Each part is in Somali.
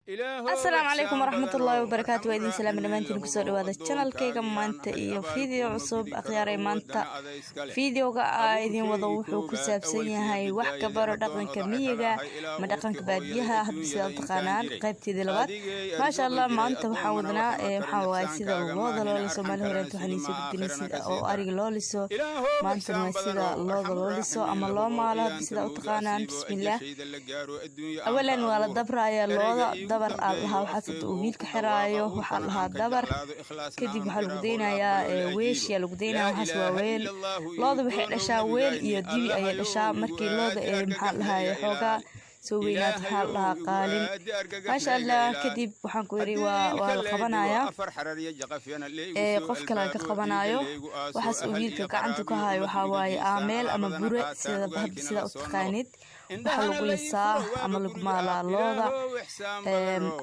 السلام عليكم ورحمة الله وبركاته. وإذن سلام دمانتين كسر وهذا الشانل كيغا مانتا إيو فيديو عصوب أخياري مانتا فيديو إذن وضوحو كسابسين هاي wax ka baro dhaqanka miyiga ma dhaqanka baadiyaha hadii sida taqaanaan qaybteeda labaad ma sha Allah maanta waxaan wadnaa waxa waay sida looda loo liso meel hore waxaan isoo gudbinay sida oo ariga loo liso maanta ma sida looda loo liso ama loo maalo hadii sida taqaanaan bismillaah awalan wala dabraya looda dabar allaha waxa uu wiilka xiraayo waxa lahaa dabar kadib waxa lagu deynayaa weeshiya lagu deynayaa waxa waa weel looda waxay dhashaa weel iyo dibi ay dhashaa markii looda maxaa lahaay xoga soo weynaad waxa lahaa qaalin ma sha Allah kadib waxaan ku yiri waa la qabanayaa qof kale ka qabanayo waxaas uu wiilka gacanta ku hayo waxa waaye aameel ama bure sida u taqaanid waxa lagu lisaa ama lagu maalaa looda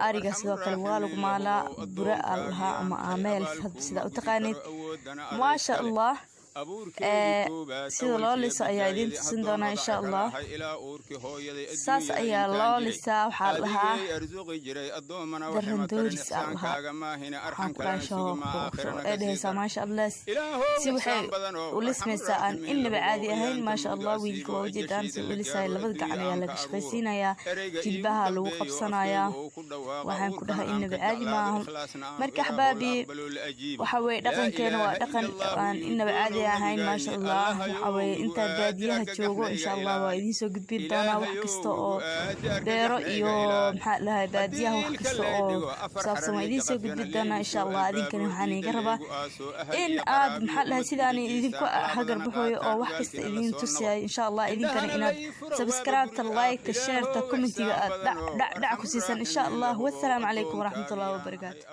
ariga sidoo kale waa lagu maalaa bure allaha ama aameel sida u taqaanid ma sha Allah sida loo liso ayaa idin tusin doona insha Allah saas ayaa loo lisaa waxa lahaa darandooris allaha waxaan ku raasho eedaysa ma sha Allah si waxay u lismaysaa aan inaba caadi ahayn ma sha Allah wiilka waa ujeedaan si u lisay labada gacan ayaa laga shaqaysiinayaa jilbaha lagu qabsanayaa waxaan ku dhahay inaba caadi ma aha marka xabaabi waxa way dhaqankeena waa dhaqan aan inaba caadi ahayn ما شاء الله waxaway inta baadiyaha joogo insha Allah waa idin soo gudbin doona wax kasta oo beero iyo maxaa lahayd baadiyaha wax kasta oo saabsan waa idin soo gudbin doona insha Allah adinkana waxaan iga rabaa in aad maxaa lahayd sidaan idinku hagar baxoyo oo wax kasta idin tusay insha Allah idinkana inaad subscribe like share comment-iga dhac ku siisan insha Allah. Wassalaamu calaykum waraxmatullaahi wabarakaatuh.